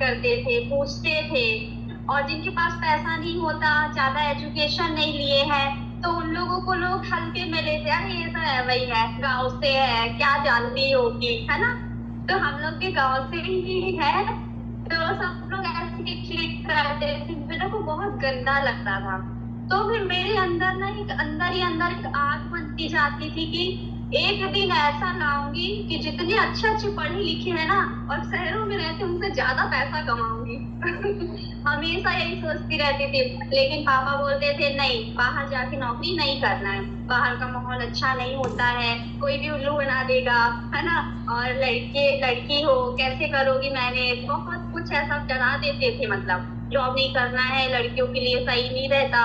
करते थे, पूछते थे। और जिनके पास पैसा नहीं होता, ज्यादा एजुकेशन नहीं लिए हैं, तो उन लोगों को लोग हल्के में लेते, अरे ये तो है वही है, गाँव से है, क्या जानती होगी, है ना। तो हम लोग भी गाँव से ही है, तो सब लोग ऐसे ट्रीट करते थे, मेरे को बहुत गंदा लगता था। तो फिर मेरे अंदर ना एक अंदर ही अंदर एक आग बनती जाती थी कि एक दिन ऐसा लाऊंगी कि जितने अच्छे अच्छे पढ़े लिखे हैं ना और शहरों में रहते उनसे ज्यादा पैसा कमाऊंगी। हमेशा यही सोचती रहती थी, लेकिन पापा बोलते थे नहीं, बाहर जाके नौकरी नहीं करना है, बाहर का माहौल अच्छा नहीं होता है, कोई भी उल्लू बना देगा, है ना। और लड़के लड़की हो कैसे करोगी मैनेज, बहुत कुछ ऐसा डरा देते थे, मतलब जॉब नहीं करना है, लड़कियों के लिए सही नहीं रहता,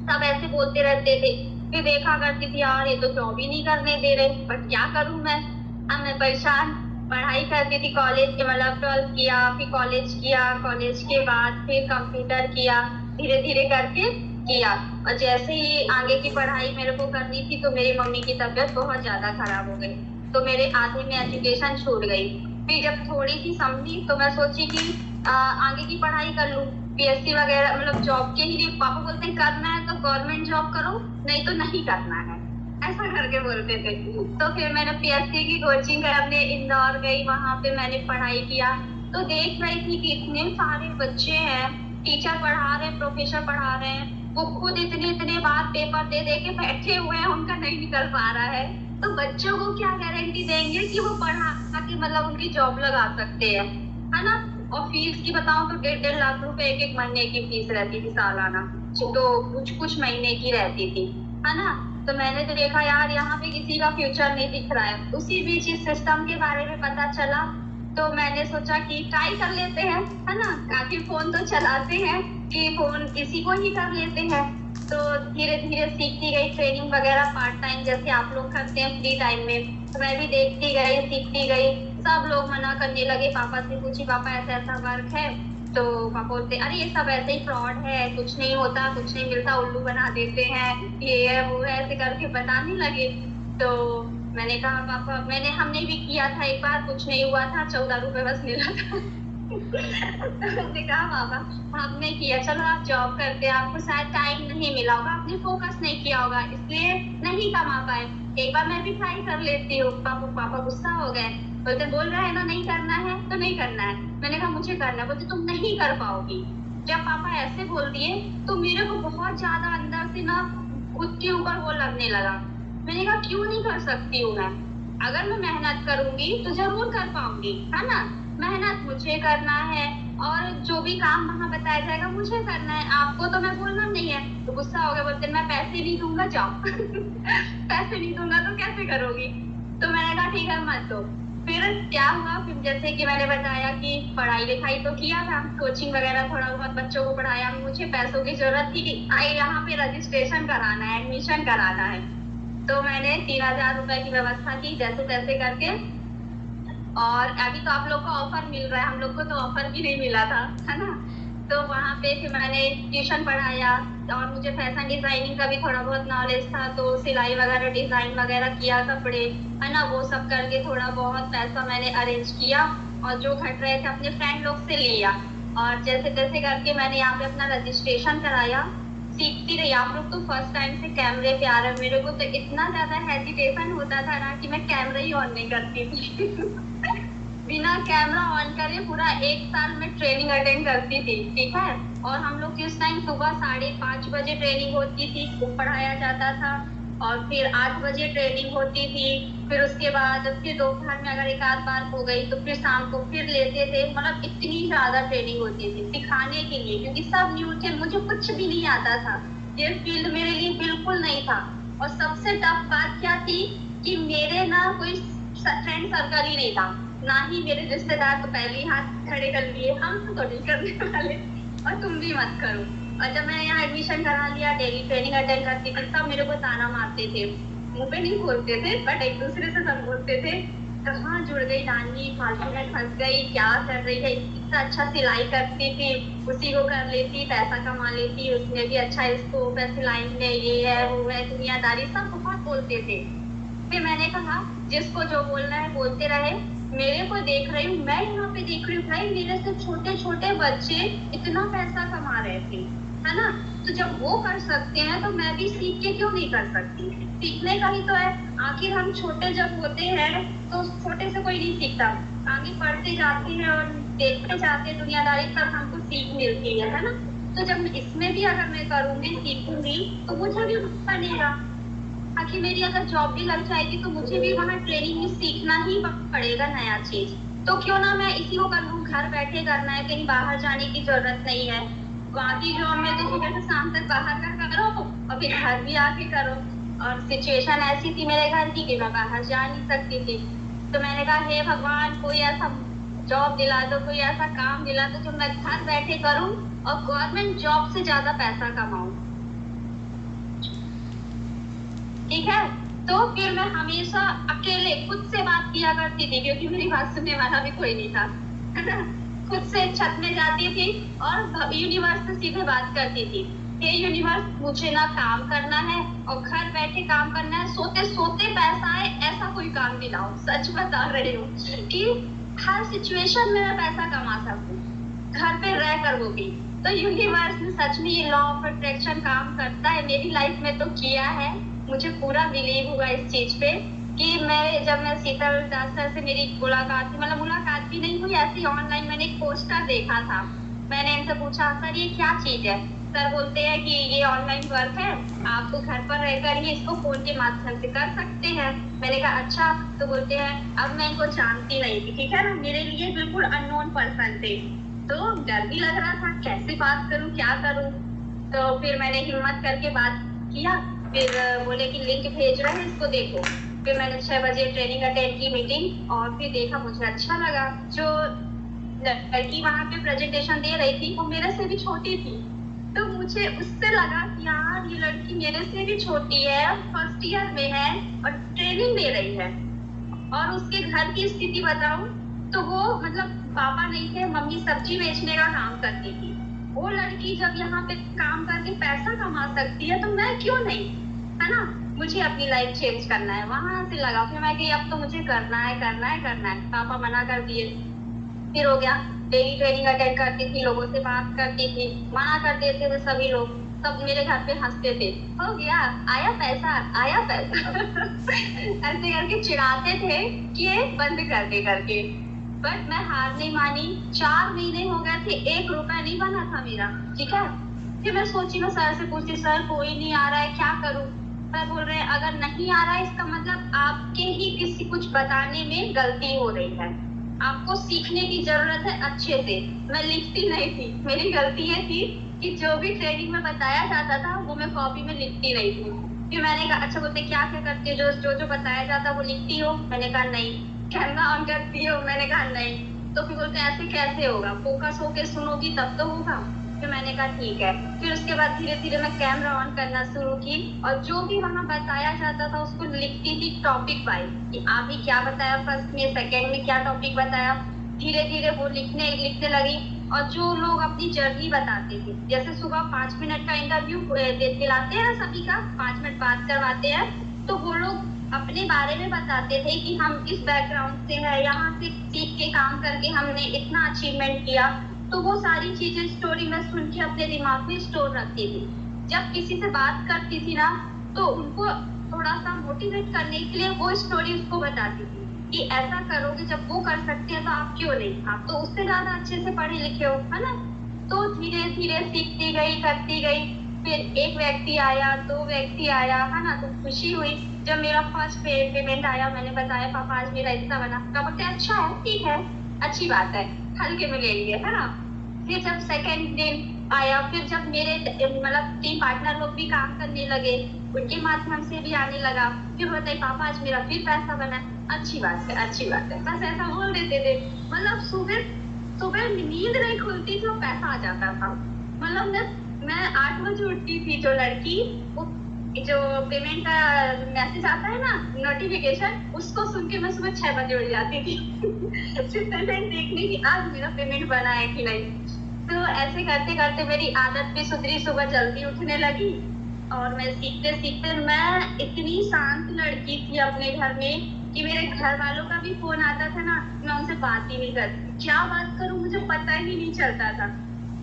सब ऐसे बोलते रहते थे। फिर देखा करती थी यार ये तो जॉब ही नहीं करने दे रहे, बट क्या करूं मैं। अब मैं परेशान, पढ़ाई करती थी, कॉलेज के मतलब 12th किया, फिर कॉलेज किया, कॉलेज के बाद फिर कंप्यूटर किया, धीरे धीरे करके किया। और जैसे ही आगे की पढ़ाई मेरे को करनी थी तो मेरी मम्मी की तबीयत बहुत ज्यादा खराब हो गई, तो मेरे आधे में एजुकेशन छूट गई। फिर जब थोड़ी सी समझी तो मैं सोची कि आगे की पढ़ाई कर लूं, पीएससी वगैरह, मतलब जॉब के ही लिए। पापा बोलते हैं करना है तो गवर्नमेंट जॉब करो, नहीं तो नहीं करना है, ऐसा करके बोलते थे। तो फिर मैंने पीएससी की कोचिंग करने इंदौर गई, वहां पे मैंने पढ़ाई किया। तो देख रही थी कि इतने सारे बच्चे हैं, टीचर पढ़ा रहे हैं, प्रोफेसर पढ़ा रहे हैं, वो खुद इतने इतने बार पेपर दे दे के बैठे हुए हैं, उनका नहीं निकल पा रहा है। तो बच्चों को क्या गारंटी देंगे कि वो पढ़ा के मतलब उनकी जॉब लगा सकते हैं, है ना। और फीस की बताऊं तो 1.5 लाख रुपए एक एक महीने की फीस रहती थी सालाना, तो कुछ कुछ महीने की रहती थी, है ना। तो मैंने तो देखा यार यहाँ पे किसी का फ्यूचर नहीं दिख रहा है। उसी बीच इस सिस्टम के बारे में पता चला, तो मैंने सोचा कि ट्राई कर लेते हैं, है ना, आखिर फोन तो चलाते हैं, कि फोन इसी को ही कर लेते हैं। तो धीरे धीरे सीखती गई, ट्रेनिंग वगैरह पार्ट टाइम जैसे आप लोग करते हैं फ्री टाइम में, तो मैं भी देखती गई, सीखती गई। सब लोग मना करने लगे, पापा से पूछी, पापा ऐसा ऐसा वर्क है, तो पापा बोलते अरे ये सब ऐसे ही फ्रॉड है, कुछ नहीं होता, कुछ नहीं मिलता, उल्लू बना देते हैं, ये है वो है, ऐसे करके बताने लगे। तो मैंने कहा पापा, हमने भी किया था एक बार, कुछ नहीं हुआ था, 14 रुपए बस मिला था। मैंने कहा पापा आपने किया, चलो आप जॉब करते हैं, आपको शायद टाइम नहीं मिला होगा, आपने फोकस नहीं किया होगा, इसलिए नहीं कमा पाए, एक बार मैं भी ट्राई कर लेती हूँ। पापा गुस्सा हो गए, बोलते बोल रहे हैं ना नहीं करना है तो नहीं करना है। मैंने कहा मुझे करना है, बोलते तुम नहीं कर पाओगी। जब पापा ऐसे बोल दिए तो मेरे को बहुत ज्यादा अंदर से ना खुद के ऊपर वो लगने लगा। मैंने कहा क्यों नहीं कर सकती हूँ मैं, अगर मैं मेहनत करूंगी तो जरूर कर पाऊंगी, है ना। मेहनत मुझे करना है, और जो भी काम वहां बताया जाएगा मुझे करना है, आपको तो मैं बोलना नहीं है। तो गुस्सा हो गया, बोलते मैं पैसे नहीं दूंगा, जाओ। पैसे नहीं दूंगा तो कैसे करोगी। तो मैंने कहा ठीक है मत दो। फिर क्या हुआ, फिर जैसे कि मैंने बताया कि पढ़ाई लिखाई तो किया था, कोचिंग वगैरह थोड़ा बहुत बच्चों को पढ़ाया, मुझे पैसों की जरूरत थी कि यहाँ पे रजिस्ट्रेशन कराना है, एडमिशन कराना है। तो मैंने 3,000 रुपए की व्यवस्था की जैसे तैसे करके। और अभी तो आप लोग को ऑफर मिल रहा है, हम लोग को तो ऑफर भी नहीं मिला था, है ना। तो वहां पे फिर मैंने ट्यूशन पढ़ाया, और मुझे फैशन डिजाइनिंग का भी थोड़ा बहुत नॉलेज था, तो सिलाई वगैरह, डिजाइन वगैरह किया कपड़े, है ना, वो सब करके थोड़ा बहुत पैसा मैंने अरेंज किया, और जो घट रहे थे अपने फ्रेंड लोग से लिया, और जैसे तैसे करके मैंने यहाँ पे अपना रजिस्ट्रेशन कराया। सीखती रही, आप लोग तो फर्स्ट टाइम से कैमरे पे आ रहे हैं, मेरे को तो इतना ज्यादा हेजिटेशन होता था ना कि मैं कैमरा ही ऑन नहीं करती थी। बिना कैमरा ऑन करे पूरा 1 साल में ट्रेनिंग अटेंड करती थी, ठीक है। और हम लोग जिस टाइम सुबह 5:30 बजे ट्रेनिंग होती थी, वो पढ़ाया जाता था, और फिर 8 बजे ट्रेनिंग होती थी, फिर उसके बाद फिर दोपहर में अगर एक आध बार हो गई तो फिर शाम को फिर लेते थे। मतलब इतनी ज्यादा ट्रेनिंग होती थी सिखाने के लिए, क्योंकि सब न्यू थे, मुझे कुछ भी नहीं आता था, ये फील्ड मेरे लिए बिल्कुल नहीं था। और सबसे टफ बात क्या थी कि मेरे ना कोई फ्रेंड सर्कल ही नहीं था, ना ही मेरे रिश्तेदार, तो पहले ही हाथ खड़े कर लिए, हम तो नहीं करने वाले, और तुम भी मत करो। और जब मैंने यहाँ एडमिशन करा लिया, डेली ट्रेनिंग अटेंड करती थी, सब मेरे को ताना मारते थे, मुंह पे नहीं बोलते थे बट एक दूसरे से सब बोलते थे, कहाँ जुड़ गई नानी, फालतू में फंस गई, क्या कर रही है, इतना अच्छा सिलाई करती थी, उसी को कर लेती, पैसा कमा लेती, उसमें भी अच्छा स्कोप है सिलाई में, ये है वो है, दुनियादारी, सब बहुत बोलते थे। फिर मैंने कहा जिसको जो बोलना है बोलते रहे, मेरे को देख रही हूँ, मैं यहाँ पे देख रही हूँ भाई मेरे से छोटे छोटे बच्चे इतना पैसा कमा रहे थे, है ना। तो जब वो कर सकते हैं तो मैं भी सीख के क्यों नहीं कर सकती। सीखने का ही तो है। आखिर हम छोटे जब होते हैं तो छोटे से कोई नहीं सीखता, आगे पढ़ते जाते हैं और देखते जाते हैं दुनियादारी, तब हमको सीख मिलती है ना। तो जब इसमें भी अगर मैं करूंगी सीखूंगी तो मुझे भी बनेगा। आखिर मेरी अगर जॉब भी लग जाएगी तो मुझे भी वहाँ ट्रेनिंग में सीखना ही पड़ेगा नया चीज। तो क्यों ना मैं इसी को कर लूँ, घर बैठे करना है, कहीं बाहर जाने की जरूरत नहीं है। वहाँ की जॉब में तो सुबह से शाम तक बाहर का करो और फिर घर भी आके करो। और सिचुएशन ऐसी थी मेरे घर की कि मैं बाहर जा नहीं सकती थी। तो मैंने कहा हे भगवान कोई ऐसा जॉब दिला दो, कोई ऐसा काम दिला दो जो मैं घर बैठे करूँ और गवर्नमेंट जॉब से ज्यादा पैसा कमाऊं। ठीक है। तो फिर मैं हमेशा अकेले खुद से बात किया करती थी, क्योंकि मेरी बात सुनने वाला भी कोई नहीं था। खुद से छत में जाती थी और यूनिवर्स से सीधे बात करती थी, हे यूनिवर्स मुझे ना काम करना है और घर बैठे काम करना है, सोते सोते पैसा आए ऐसा कोई काम दिलाओ। सच बता रही हूँ कि हर सिचुएशन में मैं पैसा कमा सकूं, घर पे रह कर वो भी। तो यूनिवर्स ने सच में ये लॉ ऑफ अट्रैक्शन काम करता है, मेरी लाइफ में तो किया है। मुझे पूरा बिलीव हुआ इस चीज पे कि जब मैं शीतल दास सर से मेरी मुलाकात थी, मतलब मुलाकात भी नहीं हुई, ऐसी ऑनलाइन मैंने एक पोस्टर देखा था। मैंने इनसे पूछा सर ये क्या चीज है। सर बोलते हैं कि ये ऑनलाइन वर्क है, आप तो घर पर रहकर ही इसको फोन के माध्यम से कर सकते हैं। मैंने कहा अच्छा। तो बोलते हैं अब मैं इनको जानती नहीं थी, ठीक है ना, मेरे लिए बिल्कुल अननोन पर्सन थे। तो डर भी लग रहा था कैसे बात करूं क्या करूं। तो फिर मैंने हिम्मत करके बात किया। फिर बोले कि लिंक भेज रहे हैं इसको देखो। फिर मैंने 6 बजे ट्रेनिंग अटेंड की मीटिंग और फिर देखा, मुझे अच्छा लगा। जो लड़की वहां पे प्रेजेंटेशन दे रही थी वो मेरे से भी छोटी थी। तो मुझे उससे लगा कि यार ये लड़की मेरे से भी छोटी है, फर्स्ट ईयर में है और ट्रेनिंग दे रही है। और उसके घर की स्थिति बताऊं तो वो मतलब पापा नहीं थे, मम्मी सब्जी बेचने का काम करती थी। वो लड़की जब यहाँ पे काम करके पैसा कमा सकती है तो मैं क्यों नहीं, है ना। मुझे अपनी लाइफ चेंज करना है। वहां से लगा फिर मैं कि अब तो मुझे करना है करना है करना है। पापा मना कर दिए। फिर हो गया, डेली ट्रेनिंग अटेंड करती थी, लोगों से बात करती थी, मना कर देते थे सभी लोग, सब मेरे घर पे हंसते थे, हो गया आया पैसा आया पैसा। ऐसे करके चिढ़ाते थे कि ये बंद कर दे करके। बट मैं हार नहीं मानी। 4 महीने हो गए थे, 1 रुपया नहीं बना था मेरा, ठीक है। फिर मैं सोची, मैं सर से पूछती सर कोई नहीं आ रहा है क्या करूं। सर बोल रहे हैं अगर नहीं आ रहा है इसका मतलब आपके ही किसी कुछ बताने में गलती हो रही है, आपको सीखने की जरूरत है अच्छे से। मैं लिखती नहीं थी, मेरी गलती ये थी कि जो भी ट्रेनिंग में बताया जाता था वो मैं कॉपी में लिखती नहीं थी। फिर मैंने कहा अच्छा बोलते क्या क्या करती हो, जो बताया जाता वो लिखती हो। मैंने कहा नहीं। कैमरा ऑन करती हो, मैंने कहा नहीं। तो फिर बोलते ऐसे कैसे होगा, फोकस होके सुनोगी तब तो होगा। फिर मैंने कहा ठीक है। फिर उसके बाद धीरे धीरे मैं कैमरा ऑन करना शुरू की और जो भी वहां बताया जाता था उसको लिखती थी टॉपिक वाइज कि अभी क्या बताया, फर्स्ट में सेकेंड में क्या टॉपिक बताया। धीरे धीरे वो लिखने लगी। और जो लोग अपनी जर्नी बताते थे, जैसे सुबह 5 मिनट का इंटरव्यू दिलाते हैं सभी का, 5 मिनट बात करवाते हैं, तो वो लोग अपने बारे में बताते थे कि हम इस बैकग्राउंड से है, यहाँ से सीख के काम करके हमने इतना अचीवमेंट किया। तो वो सारी चीजें स्टोरी में सुन के अपने दिमाग में स्टोर रखती थी। जब किसी से बात करती थी ना तो उनको थोड़ा सा मोटिवेट करने के लिए वो स्टोरी उसको बताती थी कि ऐसा करोगे, जब वो कर सकते हैं तो आप क्यों नहीं, आप तो उससे ज्यादा अच्छे से पढ़े लिखे हो, है ना। तो धीरे धीरे सीखती गई, करती गई। फिर 1 व्यक्ति आया, 2 व्यक्ति आया, है ना। तो खुशी हुई जब मेरा फर्स्ट पेमेंट आया। मैंने बताया पापा आज मेरा इतना बना। पापा बोलते अच्छा है, ठीक है, अच्छी बात है, हल्के में ले लिए, है ना। फिर जब सेकेंड दिन आया, फिर जब मेरे मतलब टीम पार्टनर लोग भी काम करने लगे, उनके माध्यम से भी आने लगा। फिर बताइए पापा आज मेरा फिर पैसा बना, अच्छी बात है अच्छी बात है, बस ऐसा बोल देते थे। मतलब सुबह नींद नहीं खुलती थी, पैसा आ जाता था। मतलब मैं 8 बजे उठती थी, जो लड़की वो जो पेमेंट का मैसेज आता है ना, नोटिफिकेशन, उसको सुन के मैं सुबह 6 बजे उठ जाती थी। सिर्फ पेमेंट देखने की आज मेरा पेमेंट बना है कि नहीं। तो ऐसे करते करते मेरी आदत भी सुधरी, सुबह जल्दी उठने लगी। और मैं सीखते सीखते, मैं इतनी शांत लड़की थी अपने घर में कि मेरे घर वालों का भी फोन आता था ना, उनसे बात ही नहीं करती, क्या बात करूं मुझे पता ही नहीं चलता था।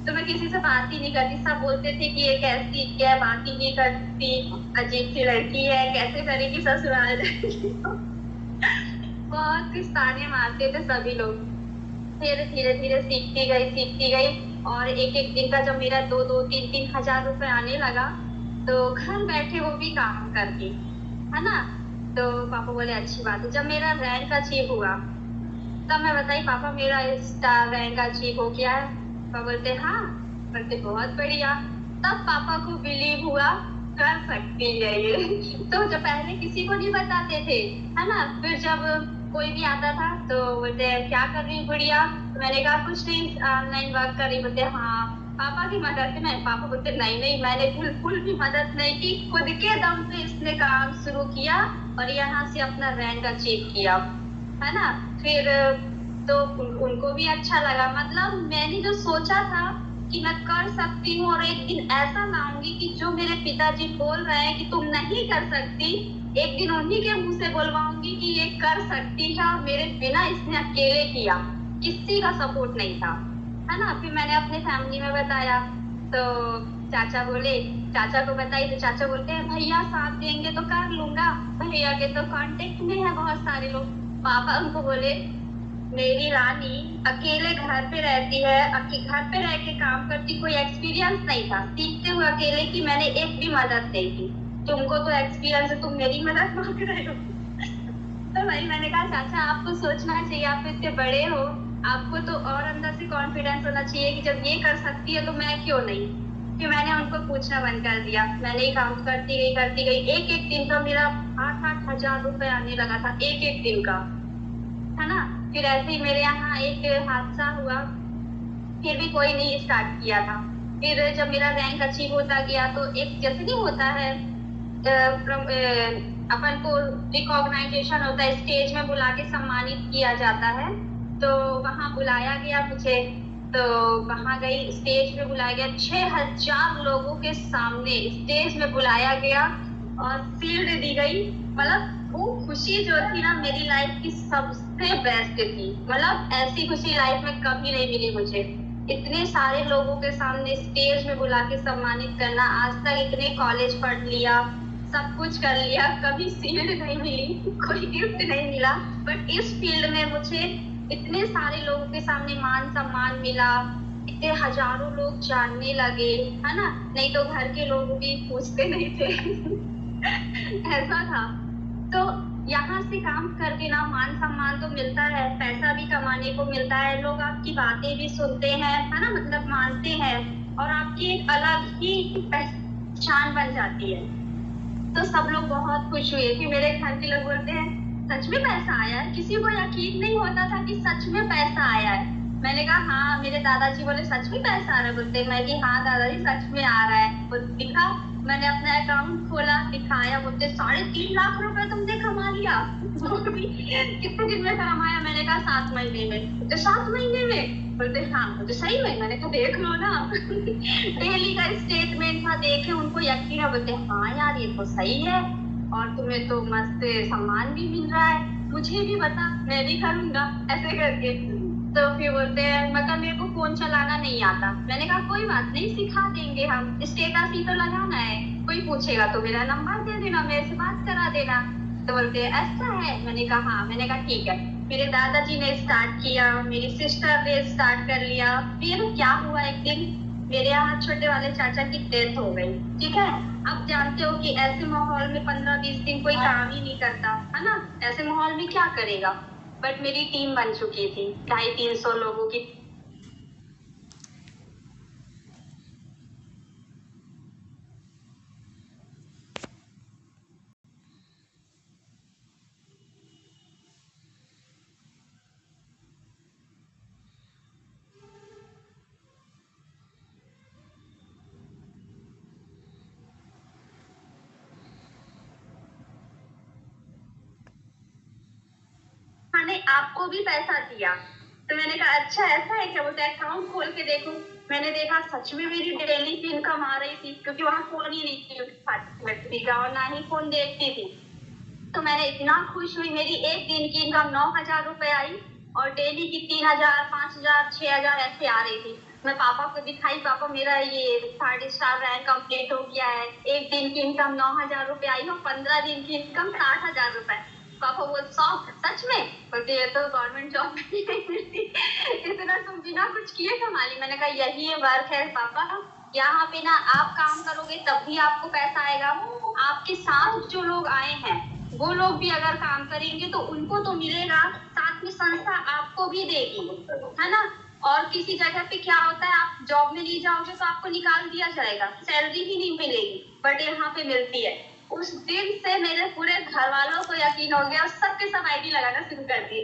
तो मैं किसी से बात ही नहीं करती, सब बोलते थे कि ये कैसी है, बात ही नहीं करती, अजीब सी लड़की है, कैसे करेगी ससुराल जाएगी। बहुत ताने मारते थे सभी लोग। फिर धीरे धीरे सीखती गई और एक एक दिन का जब मेरा 2-2, 3-3 हजार रुपए आने लगा तो घर बैठे वो भी काम करके, है ना। तो पापा बोले अच्छी बात है। जब मेरा रैंक अचीव हुआ तब मैं बताई पापा मेरा रैंक अचीव हो गया है। पापा बोलते हाँ, बोलते बहुत बढ़िया। तब पापा को बिलीव हुआ कर सकती है ये। तो जब पहले किसी को नहीं बताते थे, है ना, फिर जब कोई भी आता था तो बोलते क्या कर रही गुड़िया, तो मैंने कहा कुछ नहीं ऑनलाइन वर्क कर रही। बोलते हाँ पापा की मदद से। मैं पापा बोलते नहीं नहीं मैंने बिल्कुल भी मदद नहीं की, खुद के दम पे इसने काम शुरू किया और यहाँ से अपना रैंक अचीव किया, है ना। फिर तो उनको भी अच्छा लगा। मतलब मैंने जो सोचा था कि मैं कर सकती हूँ और एक दिन ऐसा लाऊंगी कि जो मेरे पिताजी बोल रहे हैं कि तुम नहीं कर सकती, एक दिन उन्हीं के मुंह से बोलवाऊंगी कि ये कर सकती है। और मेरे बिना इसने अकेले किया, किसी का सपोर्ट नहीं था, है ना। फिर मैंने अपने फैमिली में बताया तो चाचा बोले, चाचा को बताई तो चाचा बोलते हैं भैया साथ देंगे तो कर लूंगा, भैया के तो कांटेक्ट में है बहुत सारे लोग। पापा उनको बोले मेरी रानी अकेले घर पे रहती है, घर पे रह के काम करती, कोई एक्सपीरियंस नहीं था, सीखते हुए अकेले की मैंने एक भी मदद नहीं की, तुमको तो एक्सपीरियंस है, तुम मेरी मदद मांग रहे हो। तो भाई मैंने कहा चाचा आपको सोचना चाहिए, आप इतने बड़े हो, आपको तो और अंदर से कॉन्फिडेंस होना चाहिए कि जब ये कर सकती है तो मैं क्यों नहीं। फिर मैंने उनको पूछना बंद कर दिया, मैंने ही काम करती गई। एक एक दिन का मेरा 8-8 हजार रुपए आने लगा था, एक एक दिन का, है ना। फिर ऐसे ही मेरे यहाँ एक हादसा हुआ, फिर भी कोई नहीं स्टार्ट किया था। फिर जब मेरा रैंक अचीव होता गया तो एक जैसे नहीं होता है अपन को रिकॉग्नाइजेशन होता है, स्टेज में बुला के सम्मानित किया जाता है। तो वहां बुलाया गया मुझे, तो वहां गई, स्टेज पे बुलाया गया, 6000 लोगों के सामने स्टेज में बुलाया गया और शील्ड दी गई। मतलब वो खुशी जो थी ना मेरी लाइफ की सबसे बेस्ट थी। मतलब ऐसी खुशी लाइफ में कभी नहीं मिली मुझे, इतने सारे लोगों के सामने स्टेज में बुला के सम्मानित करना। आज तक इतने कॉलेज पढ़ लिया, सब कुछ कर लिया, कभी शील्ड नहीं मिली, कोई गिफ्ट नहीं मिला, बट इस फील्ड में मुझे इतने सारे लोगों के सामने मान सम्मान मिला, इतने हजारों लोग जानने लगे, है ना। नहीं तो घर के लोग भी पूछते नहीं थे। ऐसा था। तो यहाँ से काम करके ना मान सम्मान तो मिलता है, पैसा भी कमाने को मिलता है, लोग आपकी बातें भी सुनते हैं, है ना, मतलब मानते हैं, और आपकी एक अलग ही पहचान बन जाती है। तो सब लोग बहुत खुश हुए कि मेरे घर के लोग बोलते हैं सच में पैसा आया है। किसी को यकीन नहीं होता था कि सच में पैसा आया है। मैंने कहा हाँ, मेरे दादाजी बोले सच में पैसा आ रहा है, बोलते मैं कि हाँ दादाजी सच में आ रहा है। बोल दिखा, मैंने अपना अकाउंट खोला, दिखाया, बोलते 3.5 लाख रुपए तुमने कमा लिया। कितने दिन में कमाया? मैंने कहा 7 महीने में। तो 7 महीने में? बोलते हाँ। बोलते सही में? मैंने कहा देख लो ना। डेली का स्टेटमेंट था, देखे उनको यकीन है। बोलते हाँ यार ये तो सही है और तुम्हें तो मस्त सम्मान भी मिल रहा है, मुझे भी बता मैं भी करूंगा, ऐसे करके। तो फिर बोलते हैं मतलब मेरे को फोन चलाना नहीं आता। मैंने कहा कोई बात नहीं, सिखा देंगे हम, स्टेटस ही तो लगाना है, कोई पूछेगा तो मेरा नंबर दे देना, मेरे से बात करा देना। तो बोलते हैं ऐसा है? मैंने कहा हाँ। मैंने कहा ठीक है। मेरे दादाजी ने स्टार्ट किया, मेरी सिस्टर ने स्टार्ट कर लिया। फिर क्या हुआ, एक दिन मेरे यहाँ छोटे वाले चाचा की डेथ हो गई, ठीक है। अब जानते हो कि ऐसे माहौल में 15-20 दिन कोई काम ही नहीं करता, है ना। ऐसे माहौल में क्या करेगा। बट मेरी टीम बन चुकी थी 250-300 लोगों की। मैंने आपको भी पैसा दिया। तो मैंने कहा अच्छा ऐसा है क्या? बोलते अकाउंट खोल के देखो। मैंने देखा सच में मेरी डेली की इनकम आ रही थी, क्योंकि वहां फोन ही नहीं थी व्यक्ति का और ना ही फोन देखती थी। तो मैंने इतना खुश हुई, मेरी एक दिन की इनकम 9,000 रुपए आई। और डेली की 3000, 5000, 6000 ऐसे आ रही थी। मैं पापा को दिखाई, पापा मेरा ये 3rd स्टार रैंक कंप्लीट हो गया है, एक दिन की इनकम 9000 रुपए आई हो, 15 दिन की इनकम 60,000 रुपए। पापा बोल सच में? बोलते ये तो गवर्नमेंट जॉब नहीं मिलती, इतना तुम बिना कुछ किए कमा ली। मैंने कहा यही वर्क है पापा, यहाँ पे ना आप काम करोगे तब भी आपको पैसा आएगा, आपके साथ जो लोग आए हैं वो लोग भी अगर काम करेंगे तो उनको तो मिलेगा, साथ में संस्था आपको भी देगी, है ना। और किसी जगह पे क्या होता है, आप जॉब में नहीं जाओगे तो आपको निकाल दिया जाएगा, सैलरी ही नहीं मिलेगी, बट यहाँ पे मिलती है। उस दिन से मेरे पूरे घर वालों को यकीन हो गया, सबके सब आईडी लगाना शुरू कर दिए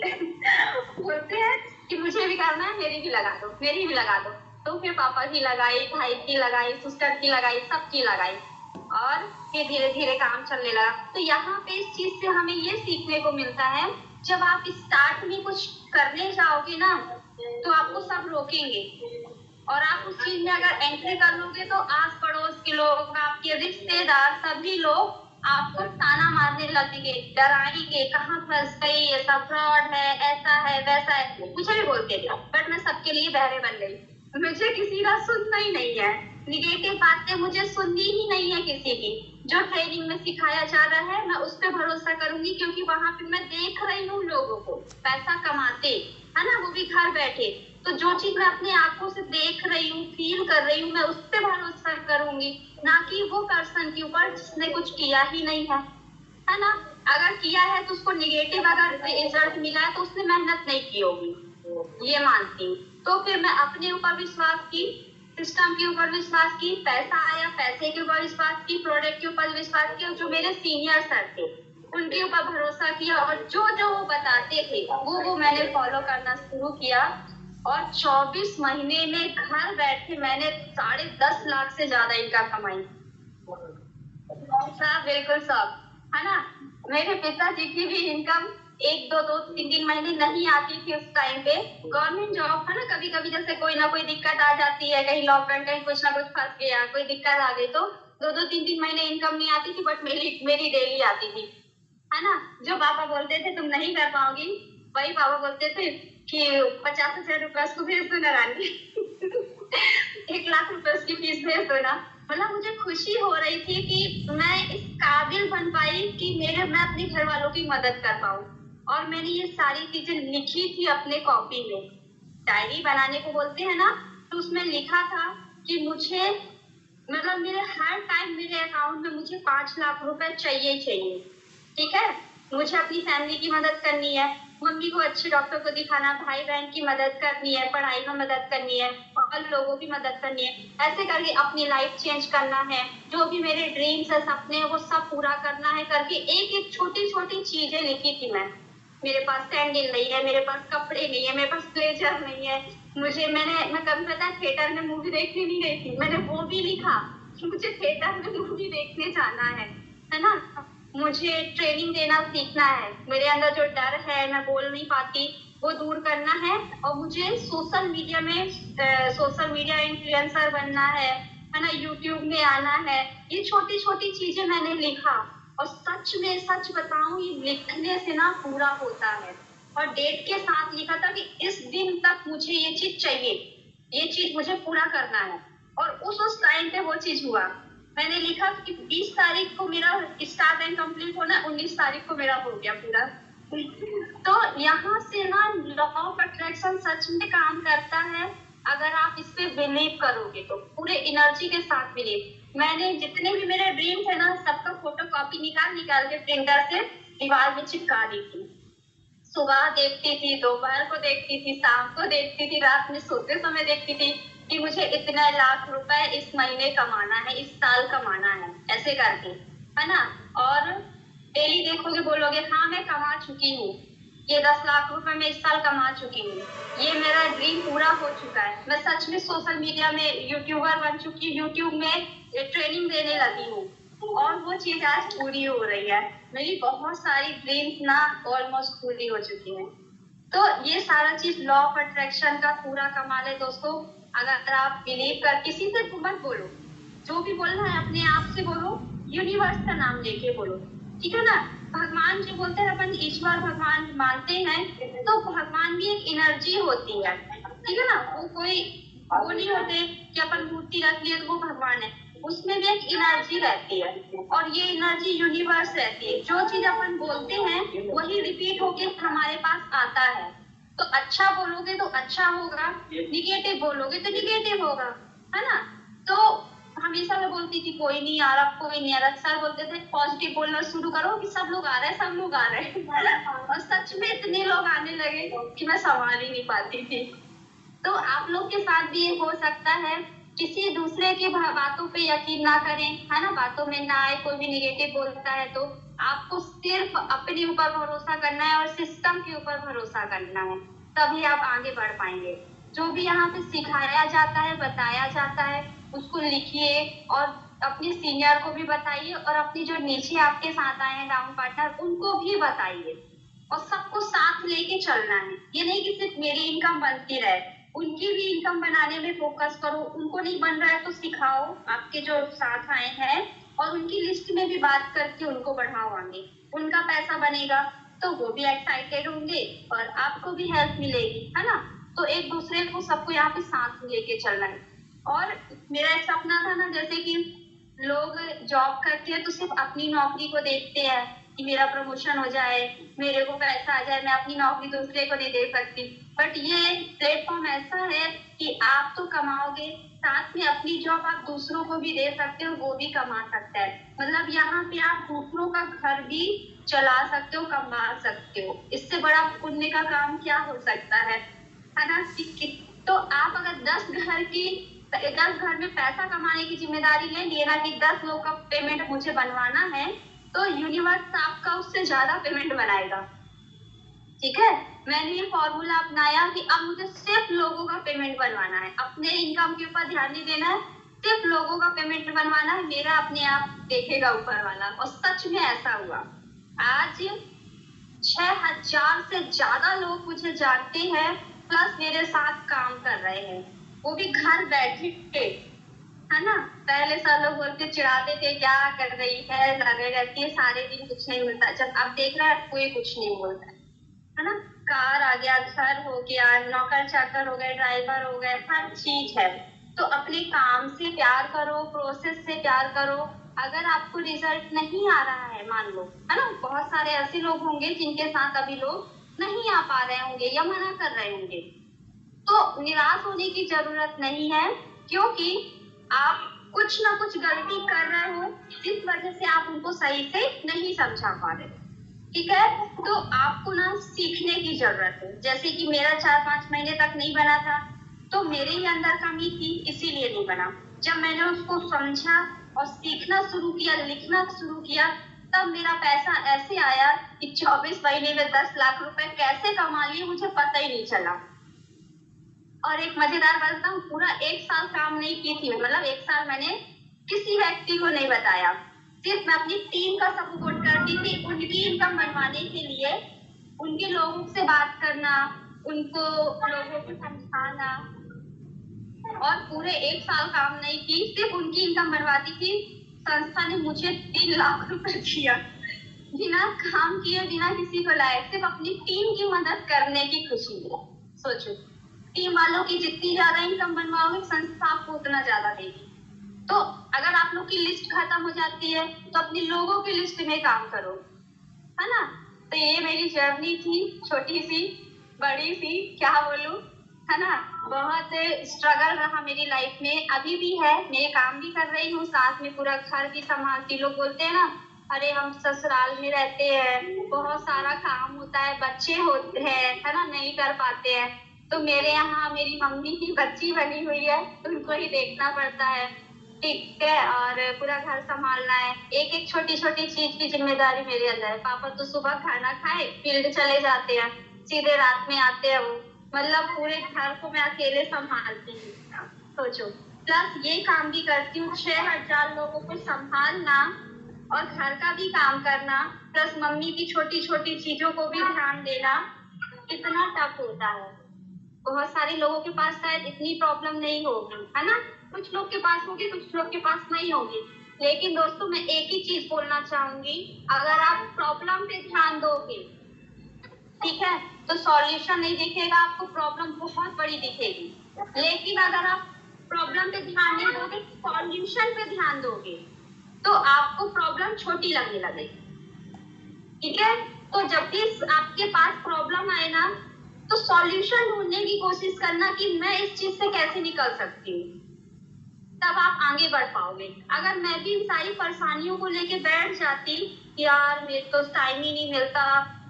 बोलते हैं कि मुझे भी करना है, मेरी भी लगा दो, मेरी भी लगा दो। तो फिर पापा की लगाई, भाई की लगाई, सिस्टर की लगाई, सबकी लगाई, और फिर धीरे धीरे काम चलने लगा। तो यहाँ पे इस चीज से हमें ये सीखने को मिलता है, जब आप स्टार्ट में कुछ करने जाओगे ना तो आपको सब रोकेंगे, और आप उस चीज में अगर एंट्री कर लोगे तो आस पड़ोस के लोग, आपके रिश्तेदार, सभी लोग आपको ताना मारने लगेंगे, डराएंगे, कहाँ फंस गई, ऐसा फ्रॉड है, ऐसा है, वैसा है, मुझे भी बोलते थे, बट मैं सबके लिए बहरे बन गई। मुझे किसी का सुनना ही नहीं है, निगेटिव बातें मुझे सुननी ही नहीं है किसी की। जो ट्रेनिंग में सिखाया जा रहा है मैं उस पर भरोसा करूंगी, क्योंकि वहां पे मैं देख रही हूँ लोगों को पैसा कमाते, है ना, वो भी घर बैठे। तो जो चीज मैं अपने आंखों से देख रही हूँ, फील कर रही हूँ, मैं उस पर भरोसा करूंगी, ना कि वो पर्सन के ऊपर जिसने कुछ किया ही नहीं है ना। अगर किया है तो उसको निगेटिव अगर रिजल्ट मिला है तो उसने मेहनत नहीं की होगी, ये मानती हूँ। तो फिर मैं अपने ऊपर विश्वास की, सिस्टम के ऊपर विश्वास की, पैसा आया, पैसे के ऊपर विश्वास की, प्रोडक्ट के ऊपर विश्वास किया, जो मेरे सीनियर सर थे उनके ऊपर भरोसा किया, और जो जो वो बताते थे वो मैंने फॉलो करना शुरू किया। और 24 महीने में घर बैठे मैंने 10.5 लाख से ज्यादा इनकम कमाई। सब बिल्कुल सब, है ना। मेरे पिताजी की भी इनकम 1-2-3 महीने नहीं आती थी उस टाइम पे। गवर्नमेंट जॉब है ना, कभी कभी जैसे कोई ना कोई दिक्कत आ जाती है, कहीं लॉकडाउन, कहीं कुछ ना कुछ फंस गया, कोई दिक्कत आ गई, तो 2-3 महीने इनकम नहीं आती थी, बट मेरी डेली आती थी, है ना। जो पापा बोलते थे तुम नहीं कर पाओगी, वही पापा बोलते थे कि 50,000 रुपए उसको भेज दो ना रानी 1 लाख रुपए उसकी फीस भेज दो ना। मतलब मुझे खुशी हो रही थी कि मैं इस काबिल बन पाई कि मैं अपने घर वालों की मदद कर पाऊँ। और मैंने ये सारी चीजें लिखी थी अपने कॉपी में, डायरी बनाने को बोलते हैं ना, तो उसमें लिखा था कि मुझे, मतलब मेरे हर टाइम मेरे अकाउंट में मुझे 5 लाख रुपए चाहिए चाहिए, ठीक है। मुझे अपनी फैमिली की मदद करनी है, मम्मी को अच्छे डॉक्टर को दिखाना, भाई बहन की मदद करनी है, पढ़ाई में मदद करनी है, और लोगों की मदद करनी है, ऐसे करके अपनी लाइफ चेंज करना है, जो भी मेरे ड्रीम्स है, सपने हैं, वो सब पूरा करना है करके एक एक छोटी छोटी चीजें लिखी थी मैं। मेरे पास सैंडल नहीं है, मेरे पास कपड़े नहीं है, मेरे पास ब्लेजर नहीं है, मैं कभी पता है थिएटर में मूवी देखने नहीं गई थी, मैंने वो भी लिखा कि मुझे थिएटर में मूवी देखने जाना है ना। मुझे ट्रेनिंग देना सीखना है, मेरे अंदर जो डर है, मैं बोल नहीं पाती, वो दूर करना है, और मुझे सोशल मीडिया इन्फ्लुएंसर बनना है ना, यूट्यूब में आना है। ये छोटी छोटी चीजें मैंने लिखा, और सच में सच बताऊं, ये लिखने से ना पूरा होता है। और डेट के साथ लिखा था कि इस दिन तक मुझे ये चीज चाहिए, ये चीज मुझे पूरा करना है, और उस टाइम पे वो चीज हुआ। मैंने लिखा कि 20 तारीख को मेरा स्टार रैंक कंप्लीट होना, 19 तारीख को मेरा हो गया पूरा तो यहाँ से ना लॉ ऑफ अट्रैक्शन सच में काम करता है, अगर आप इस पे बिलीव करोगे तो, पूरे एनर्जी के साथ बिलीव। मैंने जितने भी मेरे ड्रीम थे ना, सबका फोटो कॉपी निकाल के प्रिंटर से दीवार में चिपका दी थी। सुबह देखती थी, दोपहर को देखती थी, शाम को देखती थी, रात में सोते समय देखती थी कि मुझे इतने लाख रुपए इस महीने कमाना है, इस साल कमाना है, ऐसे करके, है ना। और डेली देखोगे, बोलोगे हाँ मैं कमा चुकी हूँ, ये 10 लाख रुपए मैं इस साल कमा चुकी हूँ, ये मेरा ड्रीम पूरा हो चुका है। मैं सच में सोशल मीडिया में यूट्यूबर बन चुकी हूँ, यूट्यूब में ट्रेनिंग देने लगी हूँ, और वो चीज आज पूरी हो रही है। मेरी बहुत सारी ड्रीम्स ना ऑलमोस्ट पूरी हो चुकी है। तो ये सारा चीज लॉ ऑफ अट्रैक्शन का पूरा कमाल है दोस्तों। अगर आप बिलीव कर, किसी से मत बोलो, जो भी बोलना है अपने आप से बोलो, यूनिवर्स का नाम लेके बोलो, ठीक है ना। भगवान जो बोलते हैं, अपन ईश्वर भगवान मानते हैं, तो भगवान भी एक एनर्जी होती है, ठीक है ना। वो कोई वो नहीं होते कि अपन मूर्ति रख लिए तो वो भगवान है, उसमें भी एक एनर्जी रहती है, और ये एनर्जी यूनिवर्स रहती है। जो चीज अपन बोलते हैं वही रिपीट होके हमारे पास आता है। तो अच्छा बोलोगे तो अच्छा होगा, निगेटिव बोलोगे तो निगेटिव होगा, है ना। तो हमेशा मैं बोलती थी कोई नहीं आ रहा, कोई नहीं आ रहा। सर बोलते थे पॉजिटिव बोलना शुरू करो कि सब लोग आ रहे हैं, सब लोग आ रहे हैं। और सच में इतने लोग आने लगे कि मैं संभाल ही नहीं पाती थी। तो आप लोग के साथ भी ये हो सकता है, किसी दूसरे की बातों पे यकीन ना करें, है ना, बातों में ना आए। कोई भी निगेटिव बोलता है तो आपको सिर्फ अपने ऊपर भरोसा करना है और सिस्टम के ऊपर भरोसा करना है, तभी आप आगे बढ़ पाएंगे। जो भी यहाँ पे सिखाया जाता है, बताया जाता है, उसको लिखिए और अपने सीनियर को भी बताइए, और अपनी जो नीचे आपके साथ आए हैं डाउन पार्टनर, उनको भी बताइए, और सबको साथ लेके चलना है। ये नहीं कि सिर्फ मेरी इनकम बनती रहे, उनकी भी इनकम बनाने में फोकस करो। उनको नहीं बन रहा है तो सिखाओ आपके जो साथ आए हैं, और उनकी लिस्ट में भी बात करके उनको बढ़ाओ आगे। उनका पैसा बनेगा तो वो भी एक्साइटेड होंगे और आपको भी हेल्प मिलेगी, है ना। तो एक दूसरे को, सबको यहाँ पे साथ लेके चलना है। और मेरा एक सपना था ना, जैसे कि लोग जॉब करते हैं तो सिर्फ अपनी नौकरी को देखते हैं कि मेरा प्रमोशन हो जाए, मेरे को पैसा आ जाए, मैं अपनी नौकरी दूसरे को नहीं दे सकती। बट ये प्लेटफॉर्म ऐसा है कि आप तो कमाओगे, साथ में अपनी जॉब आप दूसरों को भी दे सकते हो, वो भी कमा सकता है। मतलब यहाँ पे आप दूसरों का घर भी चला सकते हो, कमा सकते हो। इससे बड़ा पुण्य का काम क्या हो सकता है ना। तो आप अगर 10 घर में पैसा कमाने की जिम्मेदारी ले लिए ना कि 10 लोग का पेमेंट मुझे बनवाना है, तो यूनिवर्स आपका उससे ज्यादा पेमेंट बनाएगा, ठीक है। मैंने ये फॉर्मूला अपनाया कि अब मुझे सिर्फ लोगों का पेमेंट बनवाना है, अपने इनकम के ऊपर ध्यान नहीं देना है, सिर्फ लोगों का पेमेंट बनवाना है, मेरा अपने आप देखेगा ऊपर वाला। और सच में ऐसा हुआ। आज 6000 से ज्यादा लोग मुझे जानते हैं, प्लस मेरे साथ काम कर रहे हैं, वो भी घर बैठे के, है ना। पहले सब लोग बोलते, चिढ़ाते थे क्या कर रही है, लगे रहती है सारे दिन, कुछ नहीं मिलता। जब आप देख रहे हैं कोई कुछ नहीं बोलता है ना। कार आ गया, घर हो गया, नौकर चाकर हो गए, ड्राइवर हो गए, हर चीज है। तो अपने काम से प्यार करो, प्रोसेस से प्यार करो। अगर आपको रिजल्ट नहीं आ रहा है, मान लो, है ना, बहुत सारे ऐसे लोग होंगे जिनके साथ अभी लोग नहीं आ पा रहे होंगे या मना कर रहे होंगे, तो निराश होने की जरूरत नहीं है, क्योंकि आप कुछ ना कुछ गलती कर रहे हो जिस वजह से आप उनको सही से नहीं समझा पा रहे, ठीक है। तो आपको ना सीखने की जरूरत है। जैसे कि मेरा 4-5 महीने तक नहीं बना था, तो मेरे ही अंदर कमी थी, इसीलिए नहीं बना। जब मैंने उसको समझा और सीखना शुरू किया, लिखना शुरू किया, तब मेरा पैसा ऐसे आया कि 24 महीने में 10 लाख रुपए कैसे कमा लिए मुझे पता ही नहीं चला। और एक मजेदार बात बताऊं, पूरा 1 साल काम नहीं की थी, मतलब 1 साल मैंने किसी व्यक्ति को नहीं बताया, सिर्फ मैं अपनी टीम का सपोर्ट करती थी, उनकी इनकम बनवाने के लिए, उनके लोगों से बात करना, उनको लोगों को समझाना। और पूरे 1 साल काम नहीं की, सिर्फ उनकी इनकम बनवाती थी। संस्था ने मुझे 3 लाख रुपए दिया, बिना काम किए, बिना किसी को लाए, सिर्फ अपनी टीम की मदद करने की खुशी में। सोचो, टीम वालों की जितनी ज्यादा इनकम बनवाओगे, संस्था आपको उतना ज्यादा देगी। तो अगर आप लोग की लिस्ट खत्म हो जाती है तो अपने लोगों की लिस्ट में काम करो, है ना। तो ये मेरी जर्नी थी, छोटी सी, बड़ी सी, क्या बोलूं, है ना। बहुत स्ट्रगल रहा मेरी लाइफ में, अभी भी है। मैं काम भी कर रही हूँ, साथ में पूरा घर भी संभालती। लोग बोलते हैं ना, अरे हम ससुराल में रहते हैं, बहुत सारा काम होता है, बच्चे होते हैं, है ना, नहीं कर पाते हैं। तो मेरे यहाँ मेरी मम्मी की बच्ची बनी हुई है, तो उनको ही देखना पड़ता है, ठीक है। और पूरा घर संभालना है, एक एक छोटी छोटी चीज की जिम्मेदारी मेरे अंदर है। पापा तो सुबह खाना खाए फील्ड चले जाते हैं, सीधे रात में आते हैं वो, मतलब पूरे घर को मैं अकेले संभालती हूँ, सोचो। प्लस ये काम भी करती हूँ, 6000 लोगों को संभालना और घर का भी काम करना, प्लस मम्मी की छोटी छोटी चीजों को भी ध्यान देना, कितना टफ होता है। बहुत सारे लोगों के पास शायद इतनी प्रॉब्लम नहीं होगी, है ना। कुछ लोग के पास होगी, कुछ लोग के पास नहीं होगी, लेकिन दोस्तों मैं एक ही चीज बोलना चाहूंगी, अगर आप प्रॉब्लम पे ध्यान दोगे, ठीक है, तो सॉल्यूशन नहीं दिखेगा आपको, प्रॉब्लम बहुत बड़ी दिखेगी। लेकिन अगर आप प्रॉब्लम पे ध्यान नहीं दोगे, सॉल्यूशन पे ध्यान दोगे, तो आपको प्रॉब्लम छोटी लगने लगेगी। ठीक है, तो जब भी आपके पास प्रॉब्लम आए ना, तो सॉल्यूशन ढूंढने की कोशिश करना कि मैं इस चीज से कैसे निकल सकती हूँ, तब आप आगे बढ़ पाओगे। अगर मैं भी इन सारी परेशानियों को लेके बैठ जाती, यार मेरे तो टाइम ही नहीं मिलता,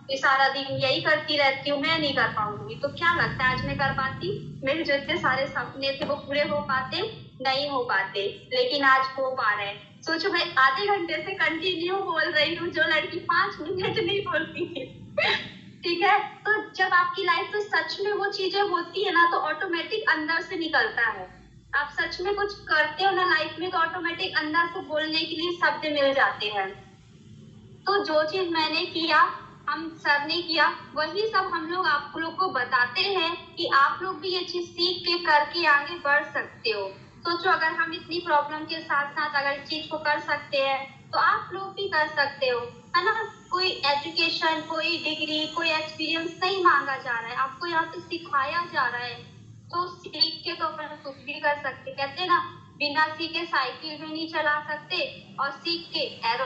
ये सारा दिन यही करती रहती हूँ, मैं नहीं कर पाऊंगी, तो क्या लगता है आज मैं कर पाती? मेरे जो इतने सारे सपने थे वो पूरे हो पाते? नहीं हो पाते, लेकिन आज हो पा रहे हैं। सोचो मैं आधे घंटे से कंटिन्यू बोल रही हूँ, जो लड़की 5 मिनट नहीं बोलती थी। ठीक है, तो जब आपकी लाइफ में सच में वो चीजें होती है ना, तो ऑटोमेटिक अंदर से निकलता है। आप सच में कुछ करते हो ना लाइफ में, तो ऑटोमेटिक अंदर से बोलने के लिए शब्द मिल जाते हैं। तो जो चीज मैंने किया, हम सब ने किया, वही सब हम लोग आप लोग को बताते हैं कि आप लोग भी ये चीज सीख के करके आगे बढ़ सकते हो। सोचो अगर हम इतनी प्रॉब्लम के साथ साथ अगर इस चीज को कर सकते हैं, तो आप लोग भी कर सकते हो, है ना। कोई एजुकेशन, कोई डिग्री, कोई एक्सपीरियंस नहीं मांगा जा रहा है, आपको यहाँ पे सिखाया जा रहा है। तो सीख के तो अपन कुछ भी कर सकते, कहते हैं ना, बिना सीखे साइकिल भी नहीं चला सकते, और सीख के एरो